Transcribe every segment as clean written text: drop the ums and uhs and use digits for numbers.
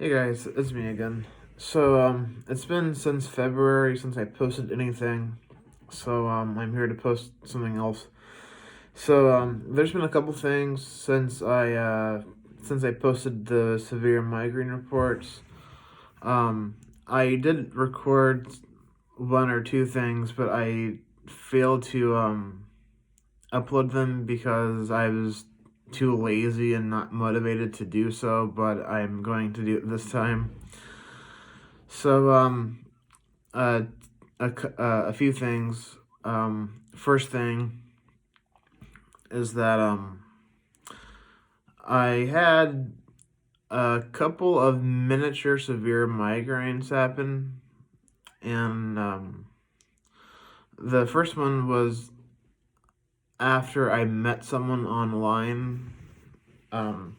Hey guys, it's me again. It's been since February since I posted anything. I'm here to post something else. There's been a couple things since I posted the severe migraine reports. I did record one or two things, but I failed to upload them because I was too lazy and not motivated to do so, but I'm going to do it this time. So, um, uh, a few things. First thing is that I had a couple of miniature severe migraines happen, and the first one was after I met someone online. Um,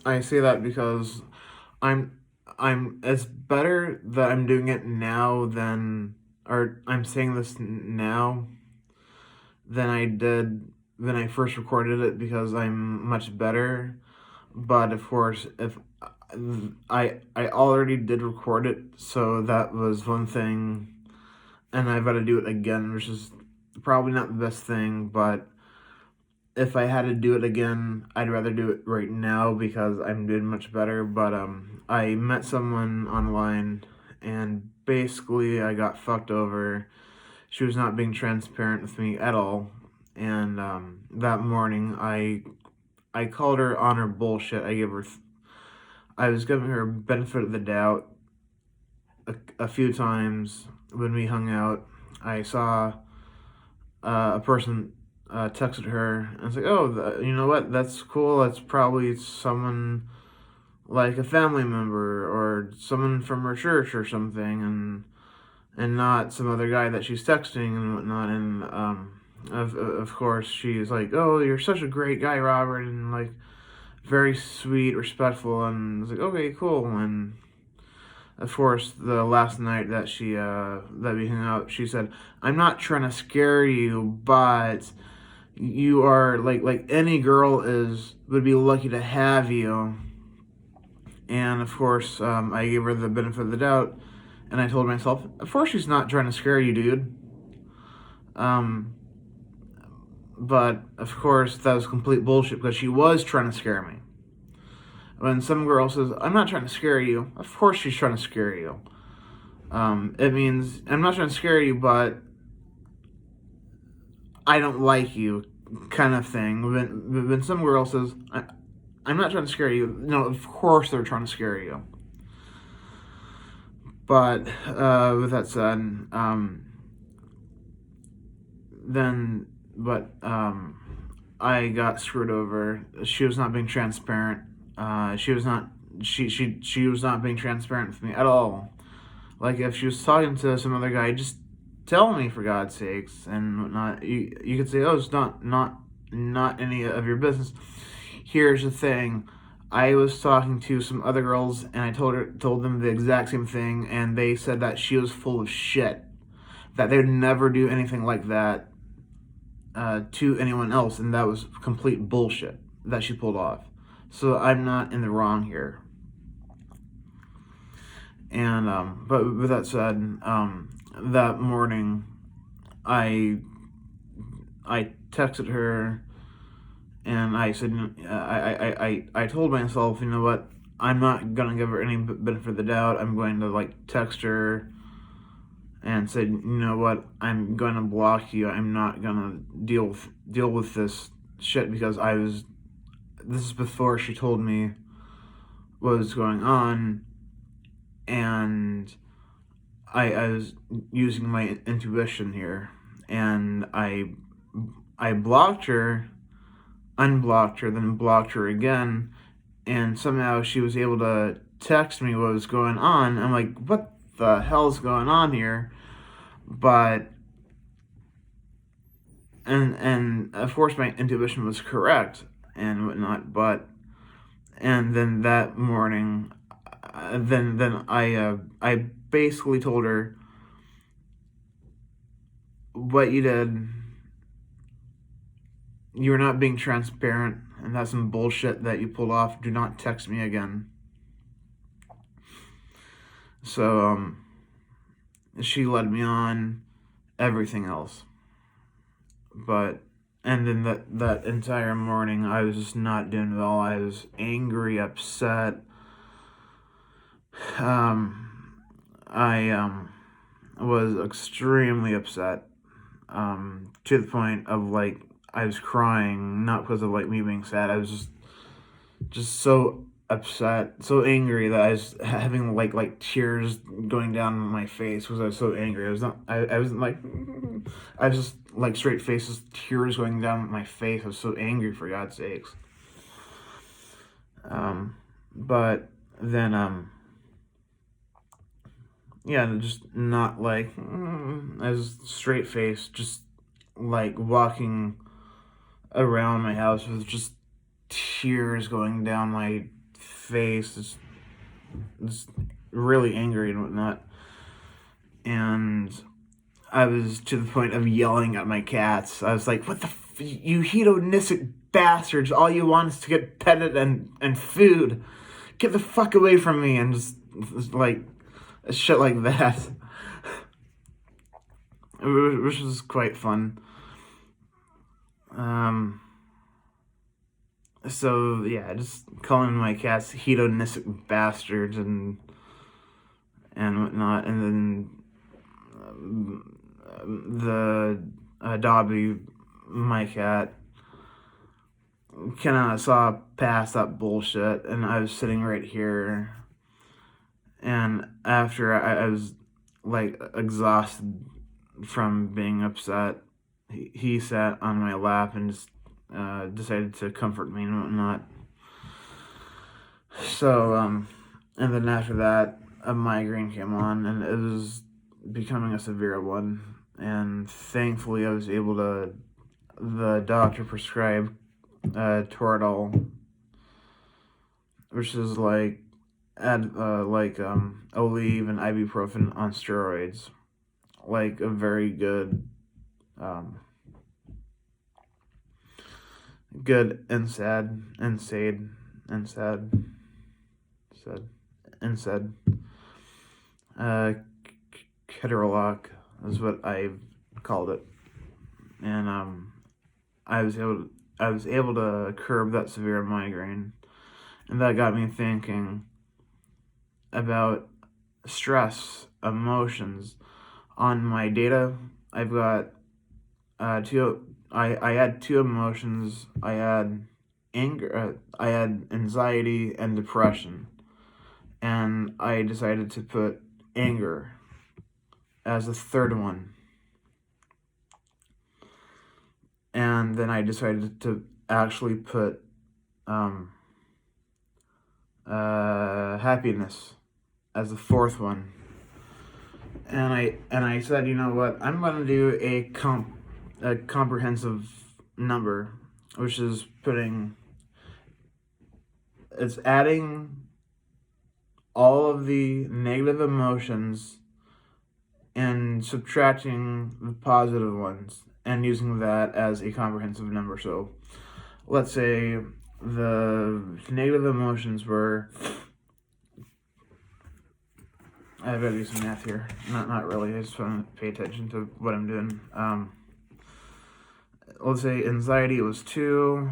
I say that because I'm it's better that I'm doing it now or I'm saying this now than I did when I first recorded it because I'm much better. But of course, if I already did record it, so that was one thing, and I've got to do it again, which is probably not the best thing. But if I had to do it again, I'd rather do it right now because I'm doing much better. But I met someone online, and basically I got fucked over. She was not being transparent with me at all, and that morning I called her on her bullshit. I was giving her benefit of the doubt a few times when we hung out. I saw a person texted her and was like, "Oh, you know what? That's cool. That's probably someone like a family member or someone from her church or something, and not some other guy that she's texting and whatnot." And of course, she's like, "Oh, you're such a great guy, Robert," and like very sweet, respectful, and I was like, "Okay, cool." And of course, the last night that we hung out, she said, "I'm not trying to scare you, but you are like any girl is would be lucky to have you." And of course, I gave her the benefit of the doubt, and I told myself, "Of course, she's not trying to scare you, dude." Um, but of course, that was complete bullshit because she was trying to scare me. When some girl says, "I'm not trying to scare you," of course she's trying to scare you. It means I'm not trying to scare you, but I don't like you, kind of thing. When some girl says, "I'm not trying to scare you," no, of course they're trying to scare you. But with that said, then but I got screwed over. She was not being transparent. She was not. She was not being transparent with me at all. Like if she was talking to some other guy, just tell me for God's sakes and whatnot. You could say, "Oh, it's not any of your business." Here's the thing. I was talking to some other girls and I told them the exact same thing, and they said that she was full of shit. That they would never do anything like that to anyone else, and that was complete bullshit that she pulled off. So I'm not in the wrong here. And but with that said, that morning, I I texted her and I said, I told myself, you know what, I'm not gonna give her any benefit of the doubt. I'm going to like text her and said, you know what, I'm gonna block you. I'm not gonna deal with this shit because I was. This is before she told me what was going on, and I was using my intuition here, and I blocked her, unblocked her, then blocked her again, and somehow she was able to text me what was going on. I'm like, what the hell's going on here? But and of course my intuition was correct and whatnot. But and then that morning, then I basically told her, what you did, you're not being transparent, and that's some bullshit that you pulled off. Do not text me again. So she led me on everything else. But and then that entire morning I was just not doing well. I was angry, upset. I was extremely upset. To the point of like I was crying, not because of like me being sad. I was just so upset, so angry that I was having like tears going down my face because I was so angry. I was not. I wasn't like. I was just like straight faces, tears going down my face. I was so angry, for God's sakes. But then yeah, just not like I was straight face, just like walking around my house with just tears going down my face, just really angry and whatnot. And I was to the point of yelling at my cats. I was like, "What the you hedonistic bastards! All you want is to get petted and food. Get the fuck away from me!" And just like shit like that, which was quite fun. So yeah, just calling my cats hedonistic bastards and whatnot, and then the Dobby, my cat, kind of saw past that bullshit, and I was sitting right here, and after I was like exhausted from being upset, he sat on my lap and just decided to comfort me and whatnot. So and then after that, a migraine came on, and it was becoming a severe one. And thankfully, I was able to. The doctor prescribed Toradol, which is like Aleve and ibuprofen on steroids, like a very good good NSAID uh ketorolac is what I called it, and I was able to curb that severe migraine, and that got me thinking about stress, emotions. On my data, I've got two. I had two emotions. I had anger. I had anxiety and depression, and I decided to put anger as a third one. And then I decided to actually put happiness as the fourth one. And I said, you know what? I'm gonna do a comprehensive number, which is it's adding all of the negative emotions and subtracting the positive ones and using that as a comprehensive number. So let's say the negative emotions were, I've got to do some math here. Not really. I just want to pay attention to what I'm doing. Let's say anxiety was 2,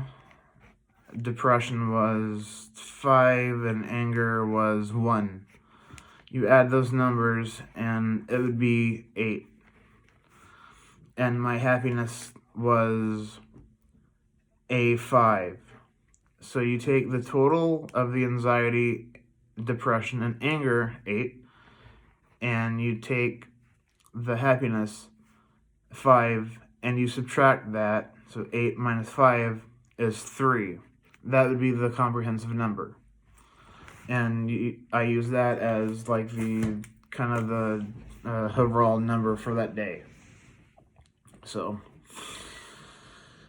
depression was 5, and anger was 1. You add those numbers, and it would be 8. And my happiness was a 5. So you take the total of the anxiety, depression, and anger, 8, and you take the happiness, 5, and you subtract that. So 8 minus 5 is 3. That would be the comprehensive number. And I use that as like the kind of the overall number for that day. So,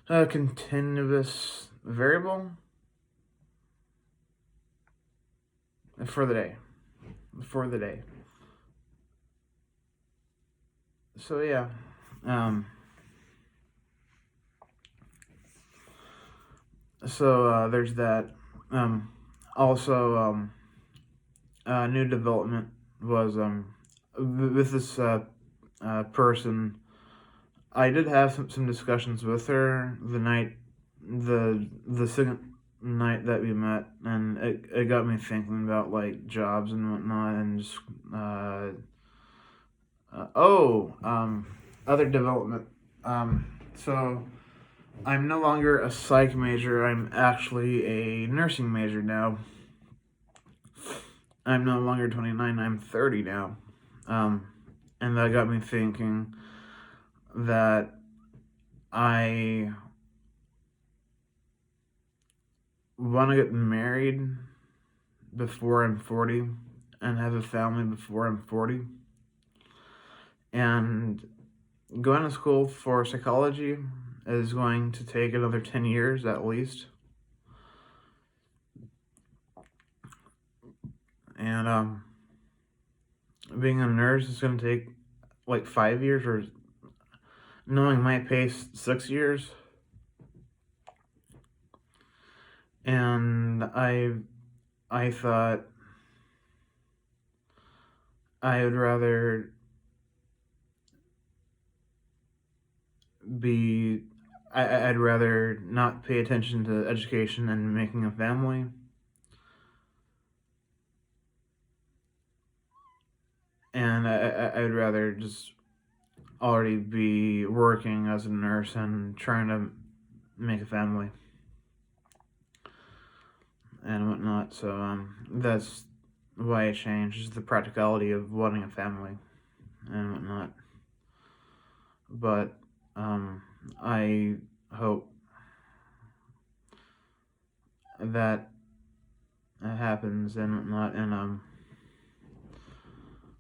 continuous variable for the day. So yeah, there's that. Also, new development was with this person. I did have some discussions with her the second night that we met, and it got me thinking about like jobs and whatnot, and just uh, oh um other development. So I'm no longer a psych major. I'm actually a nursing major now. I'm no longer 29. I'm 30 now. Um, and that got me thinking that I want to get married before I'm 40 and have a family before I'm 40. And going to school for psychology is going to take another 10 years at least. And being a nurse is going to take like 5 years, or knowing my pace, 6 years. And I thought I would rather be I'd rather not pay attention to education and making a family, and I'd rather just already be working as a nurse and trying to make a family and whatnot. So that's why I changed, is the practicality of wanting a family and whatnot. But I hope that happens and whatnot, and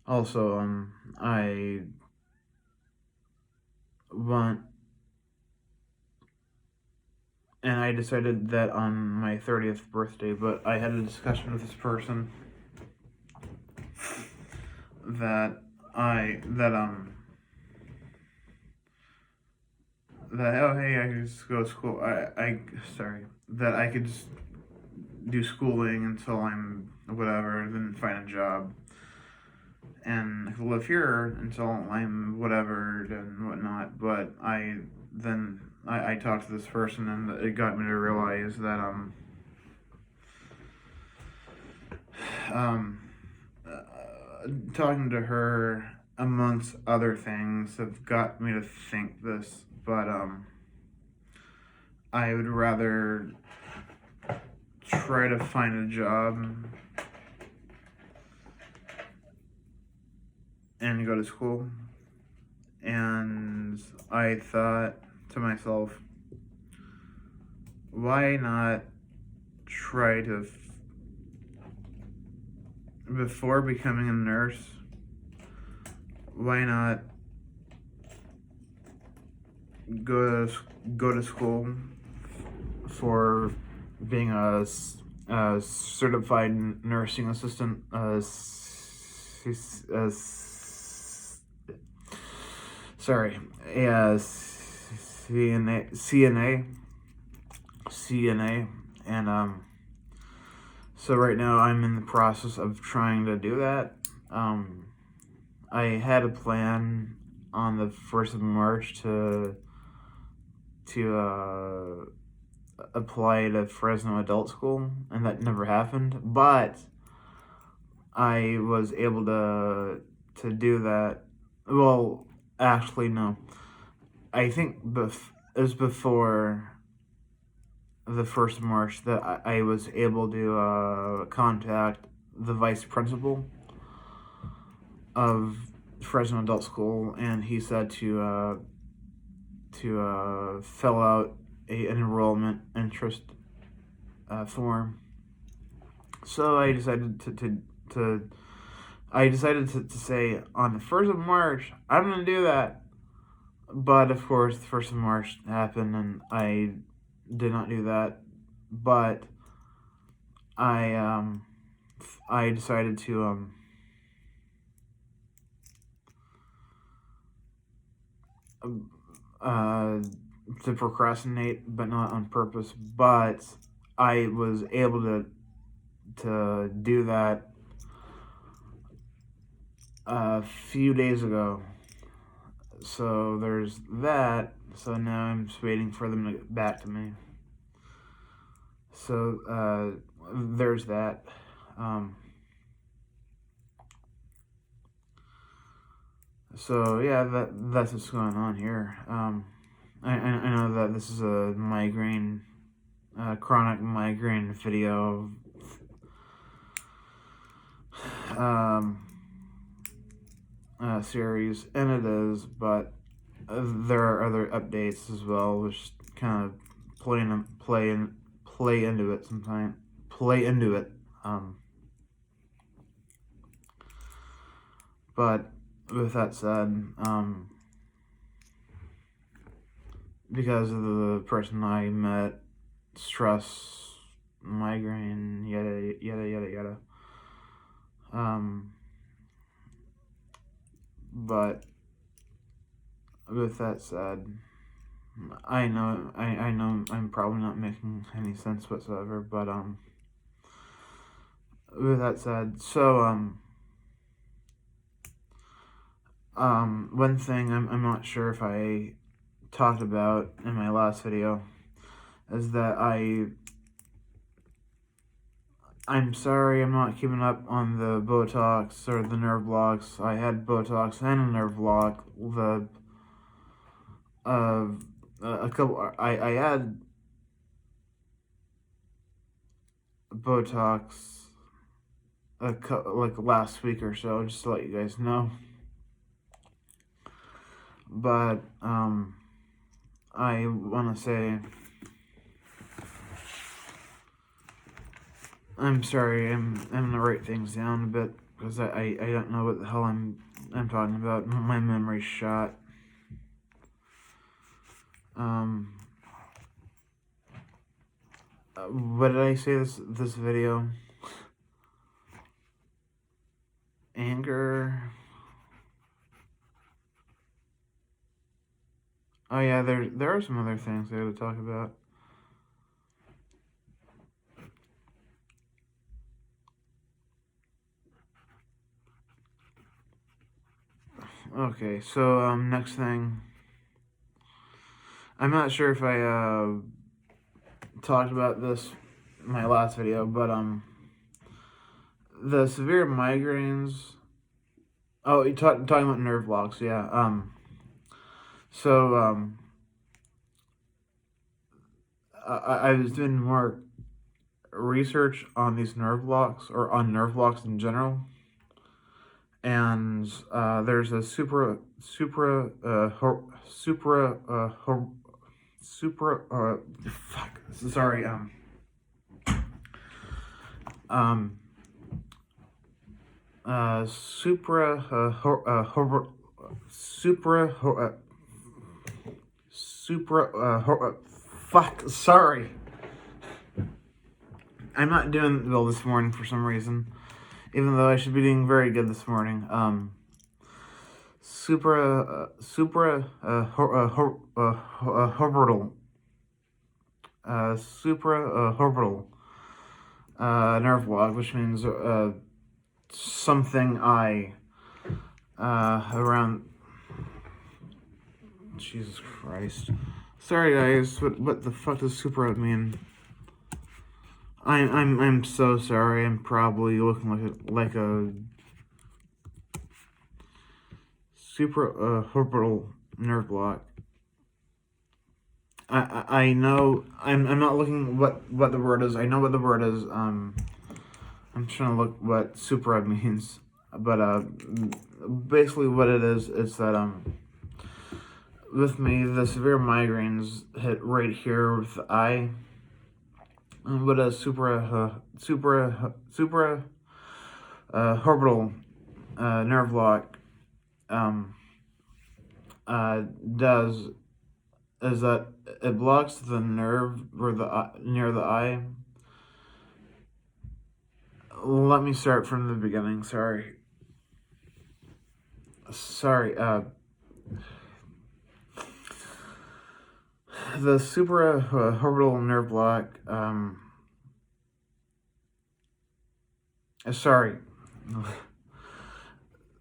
also I want, and I decided that on my 30th birthday, but I had a discussion with this person that oh hey, I could just go to school. I sorry, that I could just do schooling until I'm whatever, then find a job, and I could live here until I'm whatever and whatnot. But I talked to this person, and it got me to realize that um talking to her amongst other things have got me to think this, but I would rather try to find a job and go to school. And I thought to myself, why not try to, before becoming a nurse, why not go to school for being a certified nursing assistant, sorry, a CNA, and so right now I'm in the process of trying to do that. I had a plan on the 1st of March to apply to Fresno Adult School, and that never happened. But I was able to do that. Well, actually, no. I think it was before the 1st of March that I was able to contact the vice principal of Fresno Adult School, and he said to fill out an enrollment interest form. So I decided to say on the 1st of March I'm gonna do that. But of course, the 1st of March happened, and I did not do that. But I decided to procrastinate, but not on purpose. But I was able to do that a few days ago. So there's that. So now I'm just waiting for them to get back to me. So there's that. So yeah, that's what's going on here. I know that this is a migraine, chronic migraine video. Series, and it is, but there are other updates as well, which kind of play into it sometimes. Play into it. But with that said, because of the person I met, stress, migraine, yada yada yada yada. But with that said, I know I'm probably not making any sense whatsoever, but with that said, so one thing I'm not sure if I talked about in my last video is that I'm sorry I'm not keeping up on the Botox or the nerve blocks. I had Botox and a nerve block. A couple. I had Botox like last week or so, just to let you guys know. But I want to say I'm sorry. I'm gonna write things down a bit because I don't know what the hell I'm talking about. My memory's shot. What did I say this video? Anger. Oh yeah, there are some other things I gotta talk about. Okay, so next thing. I'm not sure if I talked about this in my last video, but the severe migraines. Oh, you talking about nerve blocks, yeah. So I was doing more research on these nerve blocks, or on nerve blocks in general, and there's a fuck, sorry, fuck, sorry. I'm not doing well this morning for some reason, even though I should be doing very good this morning. Supraorbital nerve block, which means something around. Jesus Christ. Sorry guys, what the fuck does supra mean? I'm so sorry. I'm probably looking like a supraorbital nerve block. I know I'm not looking what the word is. I know what the word is. I'm trying to look what supra means, but basically what it is that with me the severe migraines hit right here with the eye. What a orbital nerve block does is that it blocks the nerve or near the eye. Let me start from the beginning. Sorry. The supraorbital nerve block. Sorry.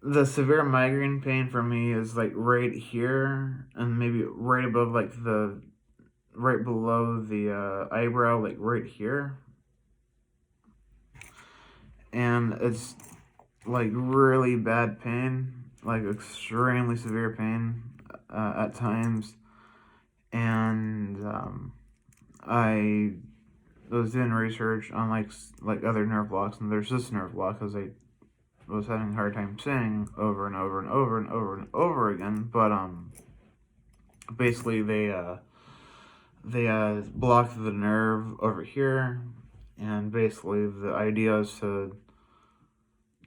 the severe migraine pain for me is like right here and maybe right above like the right below the eyebrow, like right here, and it's like really bad pain, like extremely severe pain at times. And I was doing research on like other nerve blocks, and there's this nerve block because I was having a hard time saying over and over and over and over and over again. But basically they blocked the nerve over here, and basically the idea is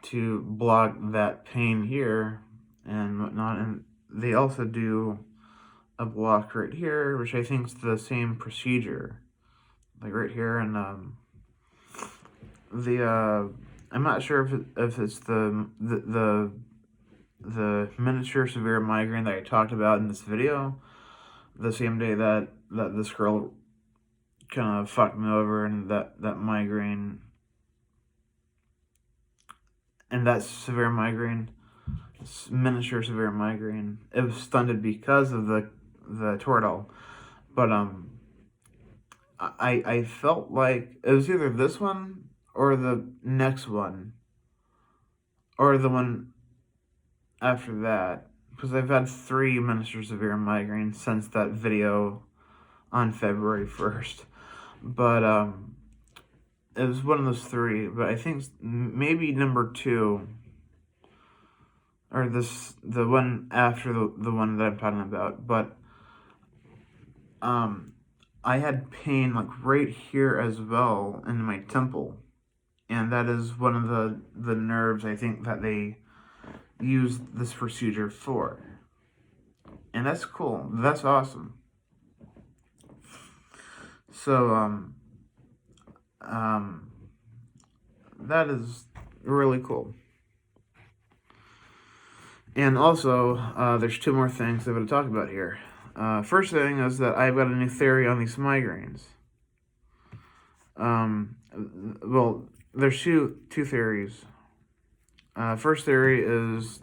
to block that pain here and whatnot. And they also do a block right here, which I think is the same procedure, like right here. And I'm not sure if it's the miniature severe migraine that I talked about in this video, the same day that this girl kind of fucked me over, and that migraine and that severe migraine, miniature severe migraine, it was stunted because of the Toradol. But I felt like it was either this one or the next one or the one after that, because I've had 3 miniature severe migraines since that video on February 1st. But it was one of those 3. But I think maybe number 2, or the one after the one that I'm talking about. But I had pain like right here as well in my temple, and that is one of the nerves I think that they use this procedure for. And that's cool. That's awesome. So that is really cool. And also, there's 2 more things I'm going to talk about here. First thing is that I've got a new theory on these migraines. Well, there's two theories. First theory is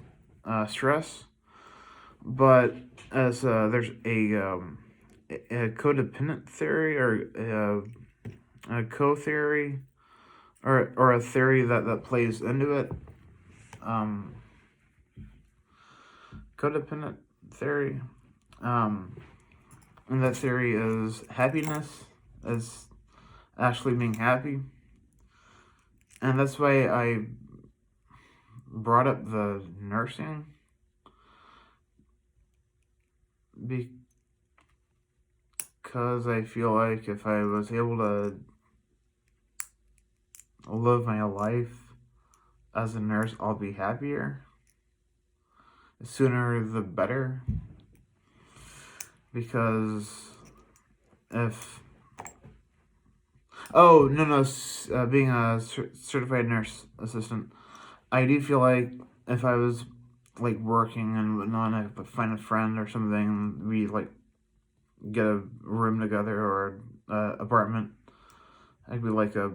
stress, but as there's a codependent theory, or a co-theory, or a theory that plays into it. Codependent theory. And that theory is happiness, as actually being happy. And that's why I brought up the nursing, because I feel like if I was able to live my life as a nurse, I'll be happier. The sooner the better. Because if... Oh, no, being a certified nurse assistant, I do feel like if I was like working and whatnot, I could find a friend or something, we like get a room together or apartment, I'd be like a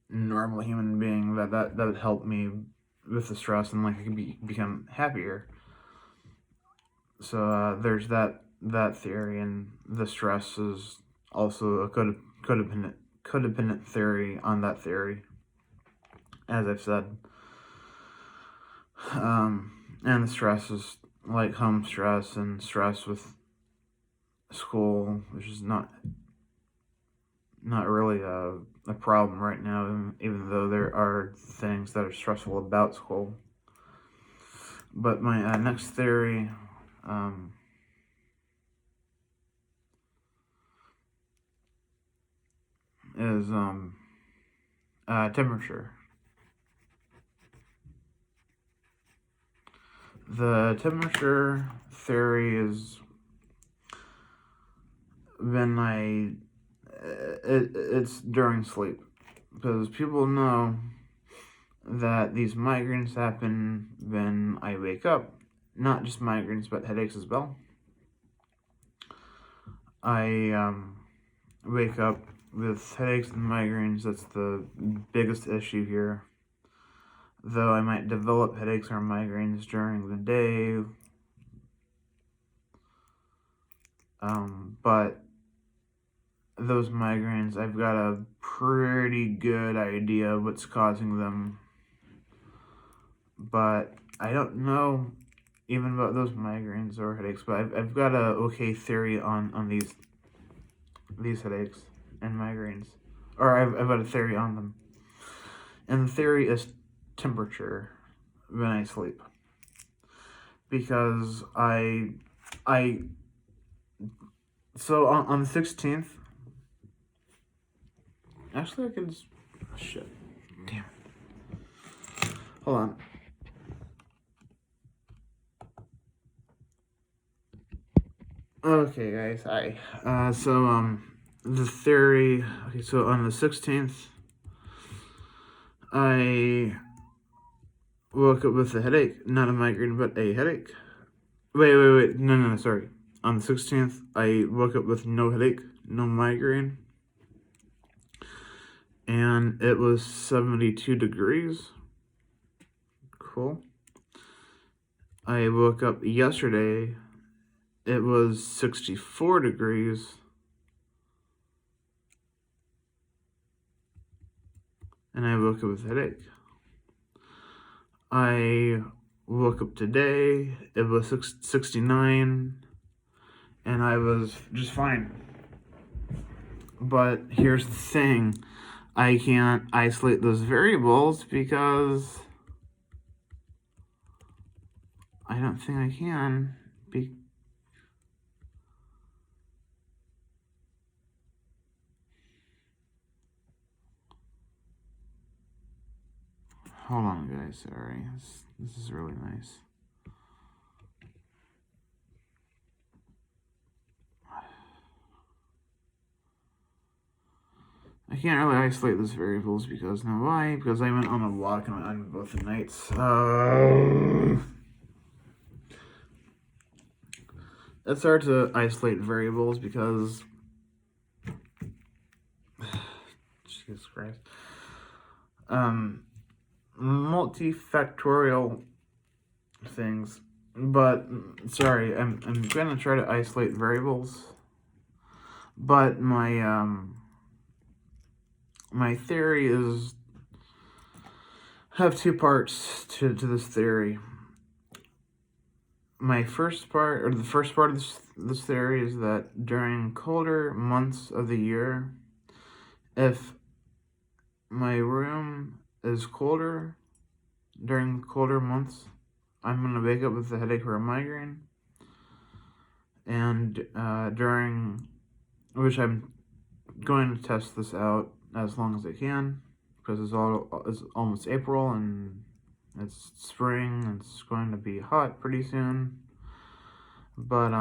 normal human being. That would help me with the stress, and like I could become happier. So there's that theory, and the stress is also a codependent theory on that theory, as I've said. And the stress is like home stress and stress with school, which is not really a problem right now, even though there are things that are stressful about school. But my next theory is temperature. The temperature theory is when it's during sleep, because people know that these migraines happen when I wake up. Not just migraines, but headaches as well. I wake up with headaches and migraines. That's the biggest issue here. though I might develop headaches or migraines during the day. But those migraines, I've got a pretty good idea of what's causing them. But I don't know even about those migraines or headaches. But I've got a okay theory on these headaches and migraines, or I've got a theory on them. And the theory is temperature when I sleep, because so on the 16th. Actually, I could just... Shit. Damn. Hold on. Okay, guys. Hi. The theory... Okay, so on the 16th, I woke up with a headache. Not a migraine, but a headache. Wait. No, sorry. On the 16th, I woke up with no headache, no migraine. And it was 72 degrees. Cool. I woke up yesterday. It was 64 degrees. And I woke up with a headache. I woke up today. It was 69. And I was just fine. But here's the thing. I can't isolate those variables because I don't think I can. Hold on, guys. Sorry. This is really nice. I can't really isolate those variables because, now why? Because I went on a walk on both the nights. It's hard to isolate variables because... Jesus Christ. Multifactorial things. But, sorry, I'm gonna try to isolate variables. But my theory is... have two parts to this theory. The first part of this theory is that during colder months of the year, if my room is colder during colder months, I'm going to wake up with a headache or a migraine. And during, which I'm going to test this out as long as I can, because it's almost April and it's spring and it's going to be hot pretty soon. But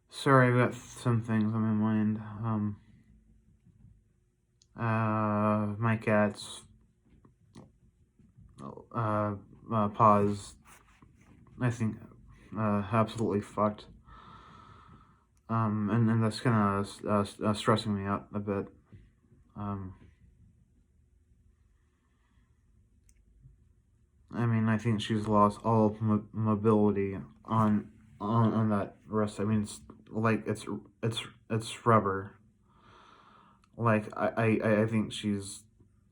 sorry, I've got some things on my mind. My cat's paws, I think, absolutely fucked. And that's kind of stressing me out a bit. I mean, I think she's lost all mobility on that wrist. I mean, it's like it's rubber. Like I think she's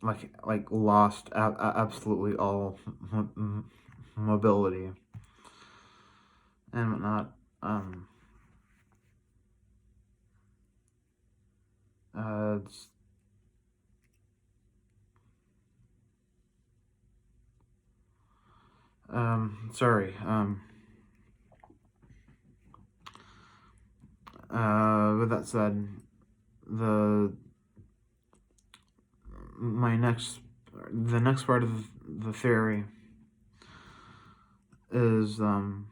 like lost absolutely all mobility and whatnot. It's sorry. With that said, the next part of the theory is I'm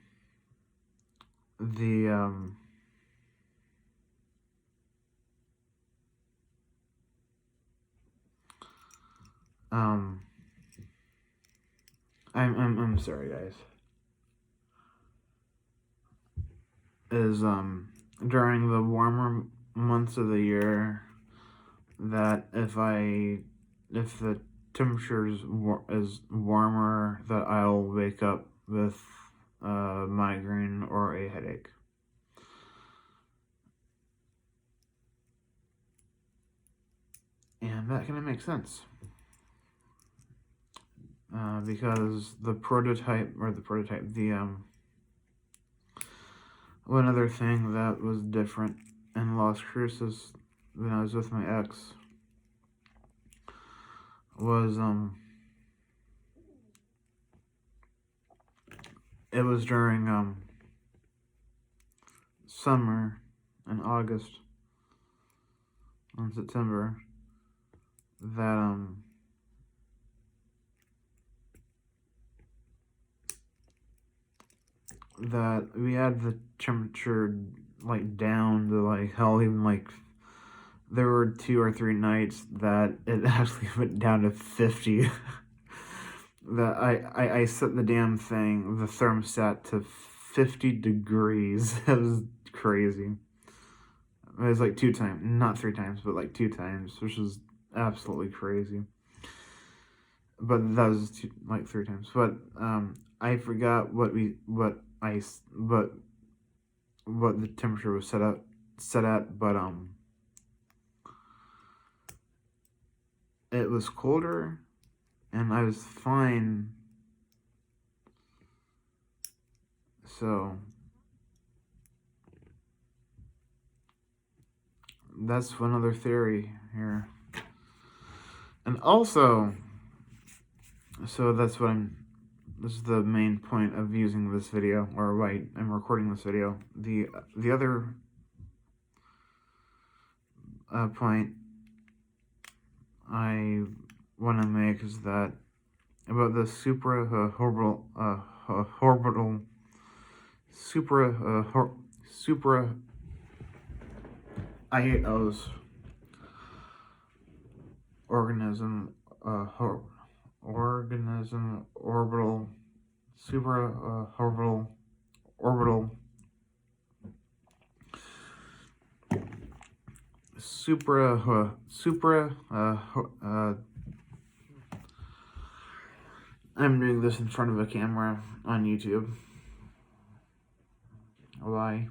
sorry, guys. Is during the warmer months of the year that if the temperature is warmer, that I'll wake up with a migraine or a headache. And that kind of makes sense. Because the one other thing that was different in Las Cruces when I was with my ex was, it was during, summer in August and September that, that we had the temperature like down to like hell, even like there were 2 or 3 nights that it actually went down to 50. That I set the damn thing, the thermostat, to 50 degrees. It was crazy. It was like 2 times, not 3 times, but like 2 times, which was absolutely crazy. But that was like 3 times. But I forgot what the temperature was set at, but it was colder, and I was fine. So that's one other theory here. And also, so this is the main point of using this video, or why I'm recording this video. The other point I want to make is that about the I hate O's. Organism, orbital, orbital, I'm doing this in front of a camera on YouTube. Why?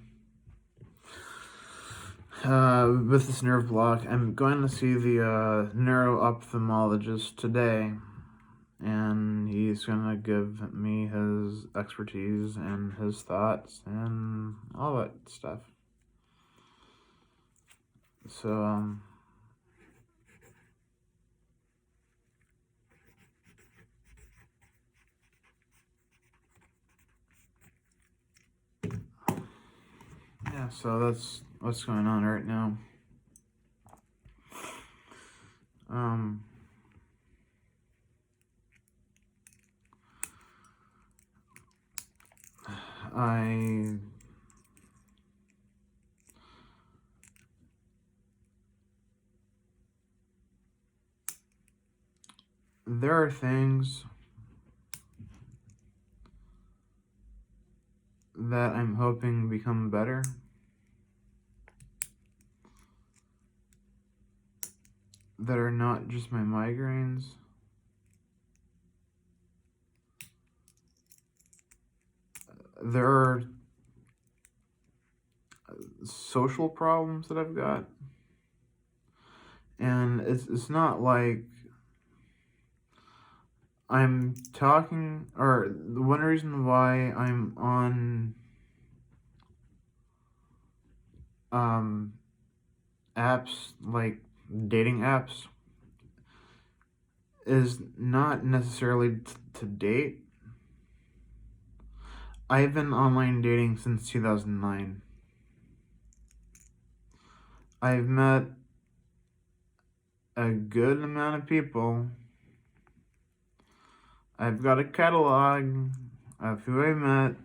With this nerve block, I'm going to see the neuro-ophthalmologist today, and he's going to give me his expertise and his thoughts and all that stuff. So, yeah, so that's what's going on right now. There are things that I'm hoping become better. That are not just my migraines. There are social problems that I've got. And it's not like I'm talking, or the one reason why I'm on apps, like dating apps, is not necessarily to date. I've been online dating since 2009. I've met a good amount of people. I've got a catalog of who I've met,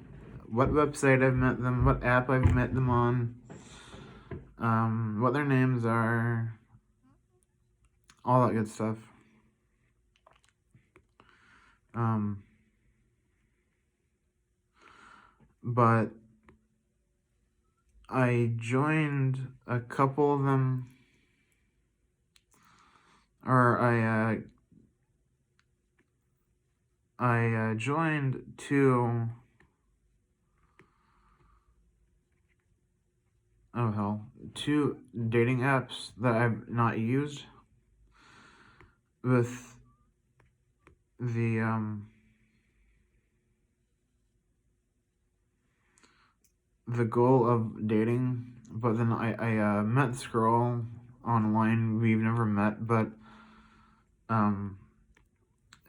what website I've met them, what app I've met them on, what their names are, all that good stuff. But I joined a couple of them, or I joined two. Oh hell, two dating apps that I've not used with the the goal of dating, but then I met this girl online. We've never met, but um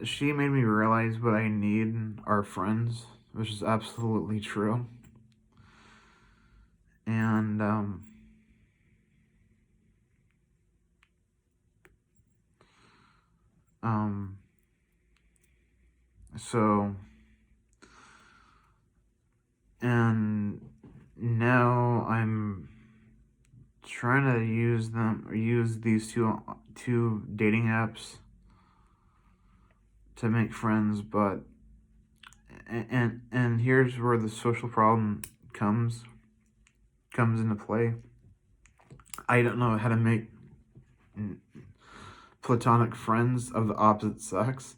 she made me realize what I need are friends, which is absolutely true. And um so and now I'm trying to use these two dating apps to make friends, but and here's where the social problem comes into play. I don't know how to make platonic friends of the opposite sex,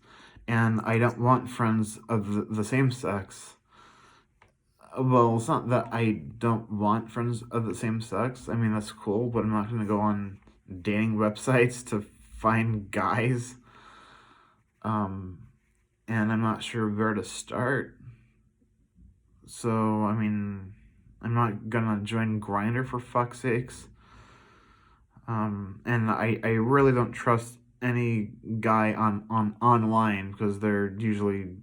and I don't want friends of the same sex. Well, it's not that I don't want friends of the same sex. I mean, that's cool, but I'm not going to go on dating websites to find guys. And I'm not sure where to start. So, I mean, I'm not gonna join Grindr for fuck's sakes. And I really don't trust any guy on online because they're usually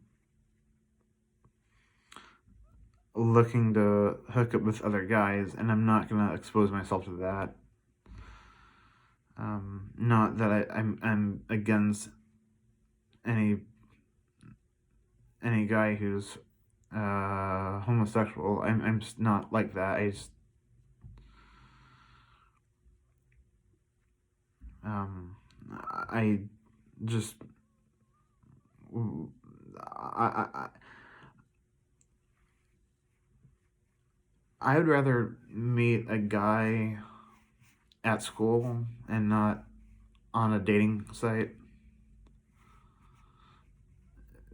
looking to hook up with other guys, and I'm not gonna expose myself to that. Not that I'm against any guy who's homosexual. I'm just not like that. I just I I would rather meet a guy at school and not on a dating site,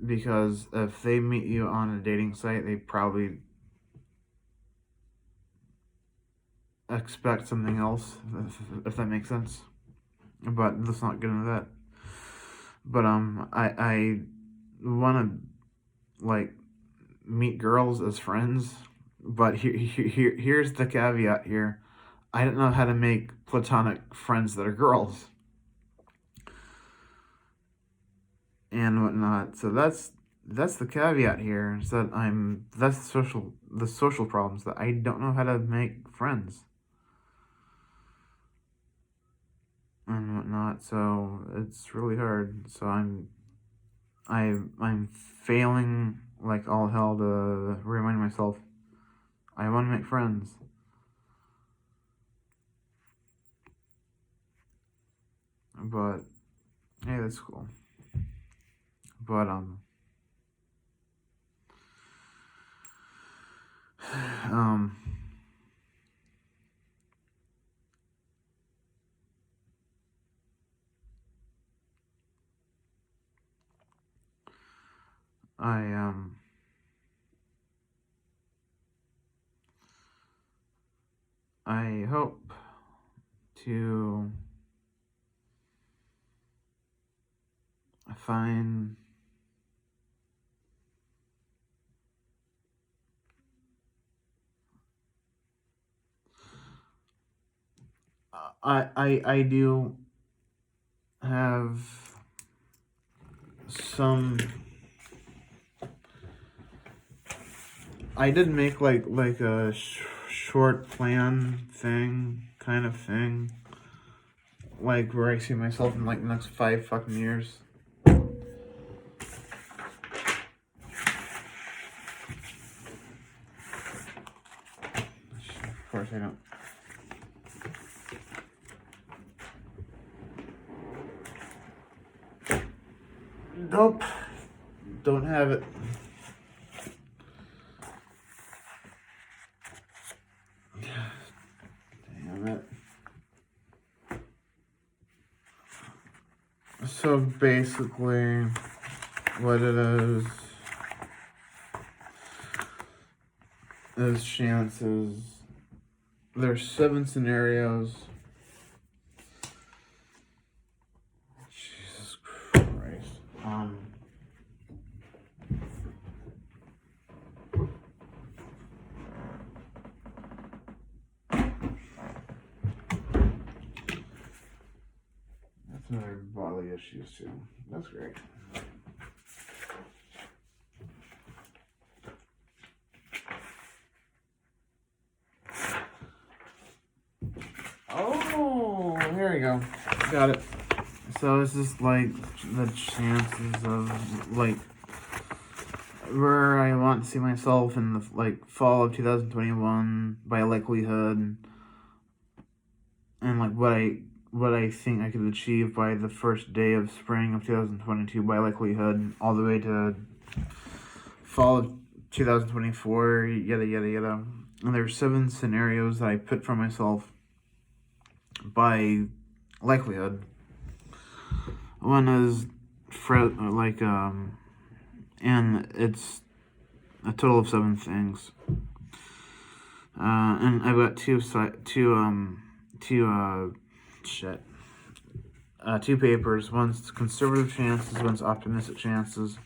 because if they meet you on a dating site, they probably expect something else, if that makes sense. But let's not get into that. But I want to like meet girls as friends, but here's the caveat here. I don't know how to make platonic friends that are girls and whatnot. So that's the caveat here. Is that that's the social problems, that I don't know how to make friends and whatnot. So it's really hard. So I'm failing like all hell to remind myself I want to make friends. But hey, that's cool. But um I I hope to find I do have some. I did make like a short plan thing, kind of thing, like where I see myself in like the next 5 fucking years. Of course, I don't. Nope, don't have it. So basically, what it is chances. There's 7 scenarios. Jesus Christ. That's another bodily issues too. That's great. Oh, here we go. Got it. So this is like the chances of like where I want to see myself in the like fall of 2021 by likelihood, and like what I think I could achieve by the first day of spring of 2022 by likelihood, all the way to fall of 2024, yada yada yada. And there's 7 scenarios that I put for myself by likelihood. One is and it's a total of 7 things. And I've got two papers. One's conservative chances, one's optimistic chances.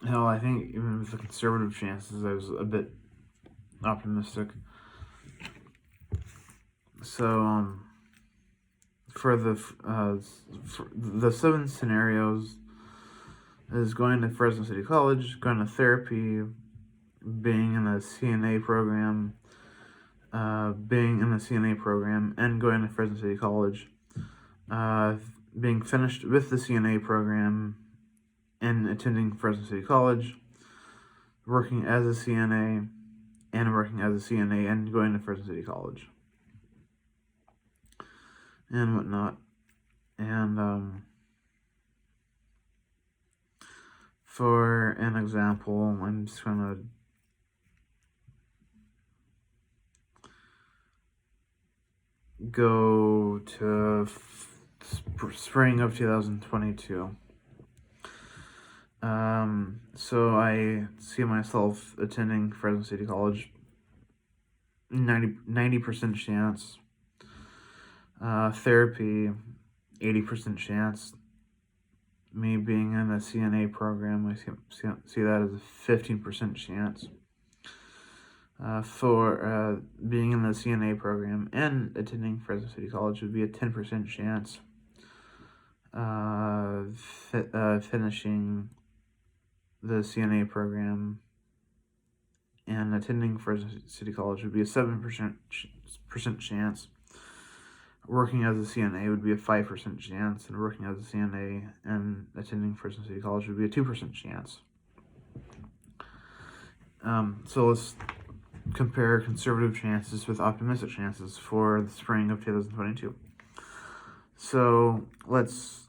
Hell, I think even with the conservative chances, I was a bit optimistic. So, for the 7 scenarios is going to Fresno City College, going to therapy, being in a CNA program, and going to Fresno City College, being finished with the CNA program and attending Fresno City College, working as a CNA, and working as a CNA and going to Fresno City College, and whatnot. And for an example, I'm just gonna go to spring of 2022. So I see myself attending Fresno City College, 90% chance. Therapy, 80% chance. Me being in the CNA program, I see that as a 15% chance. For being in the CNA program and attending Fresno City College would be a 10% chance. Finishing the CNA program and attending Fresno City College would be a 7% chance. Working as a CNA would be a 5% chance, and working as a CNA and attending Fresno City College would be a 2% chance. So let's compare conservative chances with optimistic chances for the spring of 2022. So let's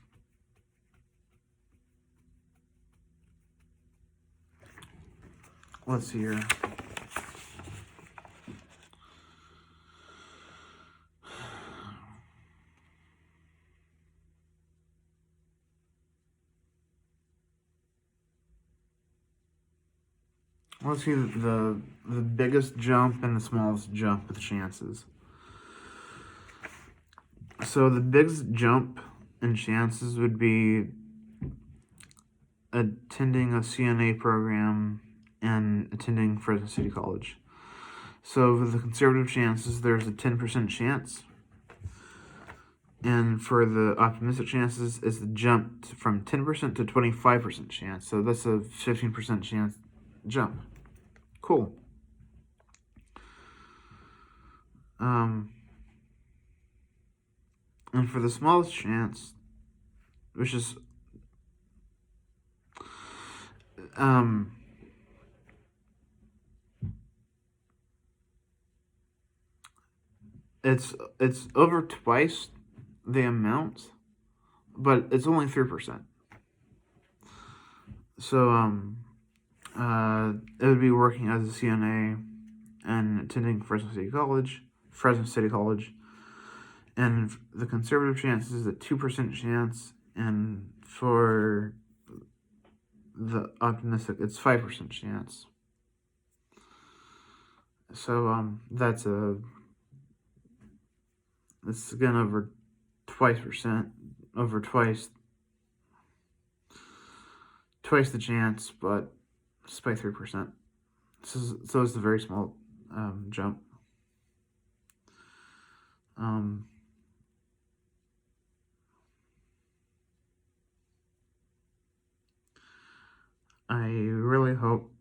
see here. Let's see the biggest jump and the smallest jump with chances. So the biggest jump in chances would be attending a CNA program and attending Fresno City College. So for the conservative chances, there's a 10% chance. And for the optimistic chances, it's the jump from 10% to 25% chance. So that's a 15% chance jump. Cool. And for the smallest chance, which is it's over twice the amount, but it's only 3%. So it would be working as a CNA and attending Fresno City College, Fresno City College. And the conservative chance is a 2% chance, and for the optimistic, it's 5% chance. So that's it's again over twice the chance, but just by 3%. So it's a very small jump. I really hope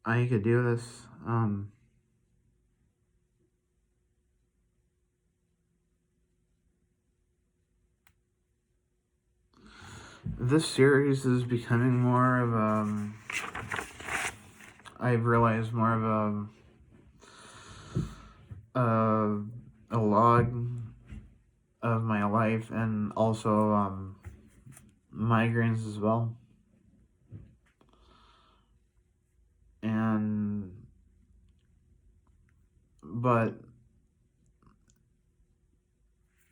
I could do this. This series is becoming more of I've realized more of a log of my life, and also migraines as well. But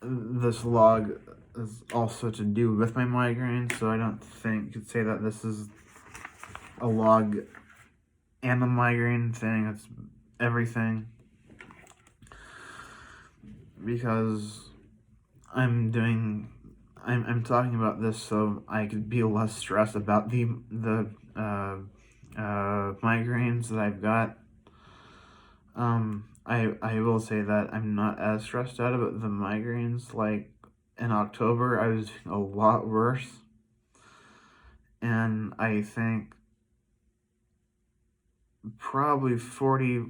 this log is also to do with my migraines, so I don't think you could say that this is a log and a migraine thing. It's everything, because I'm talking about this so I could be less stressed about the migraines that I've got. I will say that I'm not as stressed out about the migraines. Like in October, I was a lot worse, and I think probably 40,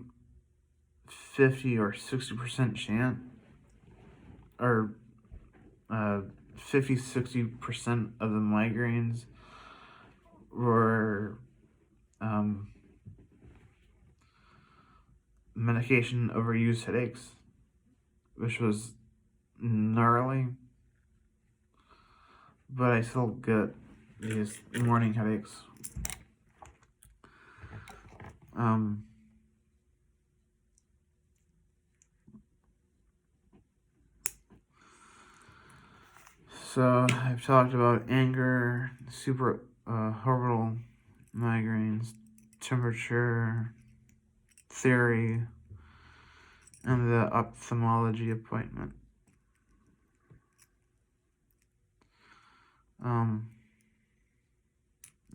50, or 60% chance, or 50, 60% of the migraines were medication overuse headaches, which was gnarly, but I still get these morning headaches. So I've talked about anger, supraorbital migraines, temperature, theory, and the ophthalmology appointment.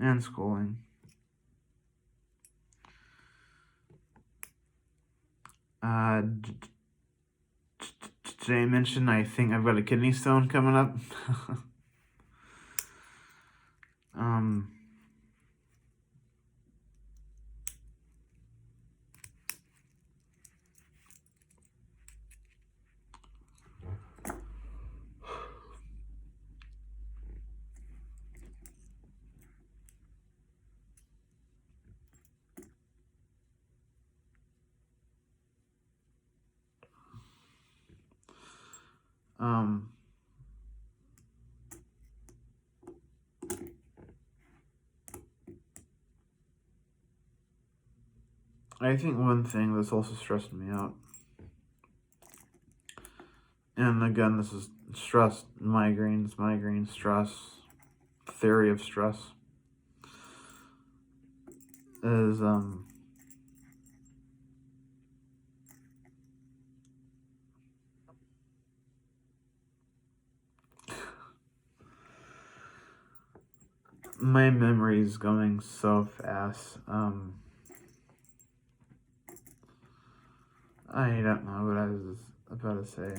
And schooling. Did I mention I think I've got a kidney stone coming up? I think one thing that's also stressing me out, and again, this is stress, migraines, stress, theory of stress, is my memory is going so fast. I don't know what I was about to say.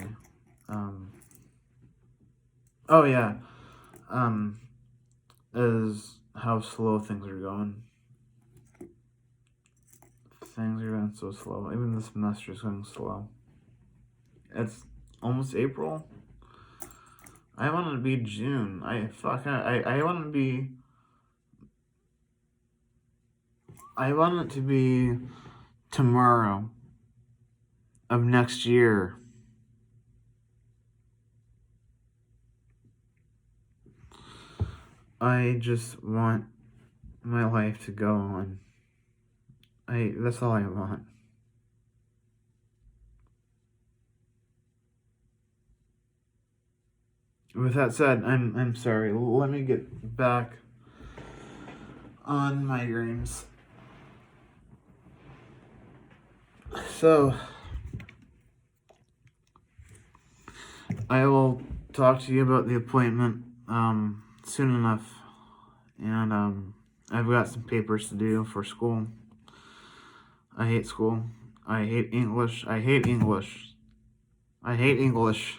Oh yeah. Is how slow things are going. Things are going so slow. Even the semester is going slow. It's almost April. I want it to be June. I want it to be. I want it to be tomorrow of next year. I just want my life to go on. That's all I want. With that said, I'm sorry. Let me get back on migraines. So, I will talk to you about the appointment soon enough, and I've got some papers to do for school. I hate school. I hate English. I hate English. I hate English.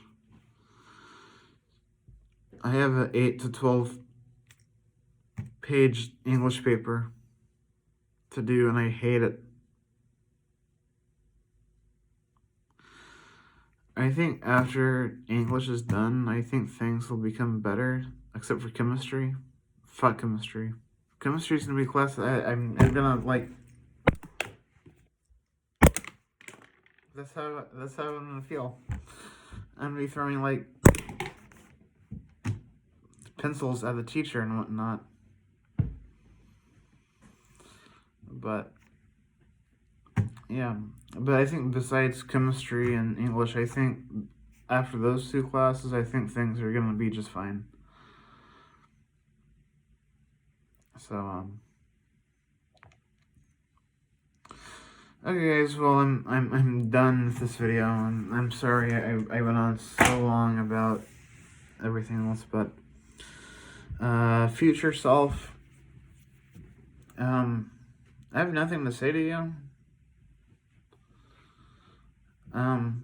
I have an 8 to 12 page English paper to do, and I hate it. I think after English is done, I think things will become better, except for chemistry. Fuck chemistry. Chemistry's gonna be a class I'm gonna like. That's how I'm gonna feel. I'm gonna be throwing like pencils at the teacher and whatnot. But yeah, but I think besides chemistry and English, I think after those two classes, I think things are gonna be just fine. So okay, guys. Well, I'm done with this video. I'm sorry I went on so long about everything else, but future self. I have nothing to say to you.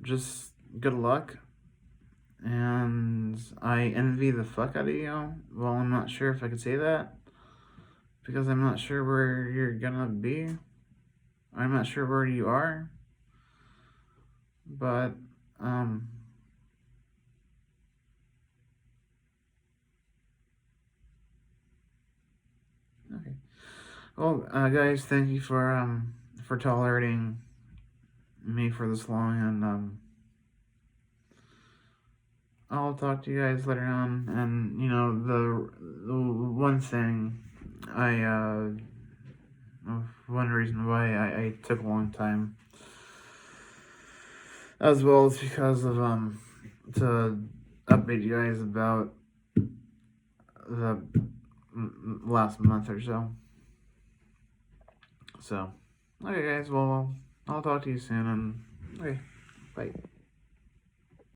Just good luck. And I envy the fuck out of you. Well, I'm not sure if I could say that. Because I'm not sure where you're gonna be. I'm not sure where you are. But, okay. Well, guys, thank you for tolerating me for this long, and, I'll talk to you guys later on. And, you know, the one thing one reason why I took a long time as well is because of, to update you guys about the last month or so. So, okay, guys, well, I'll talk to you soon, and okay, bye.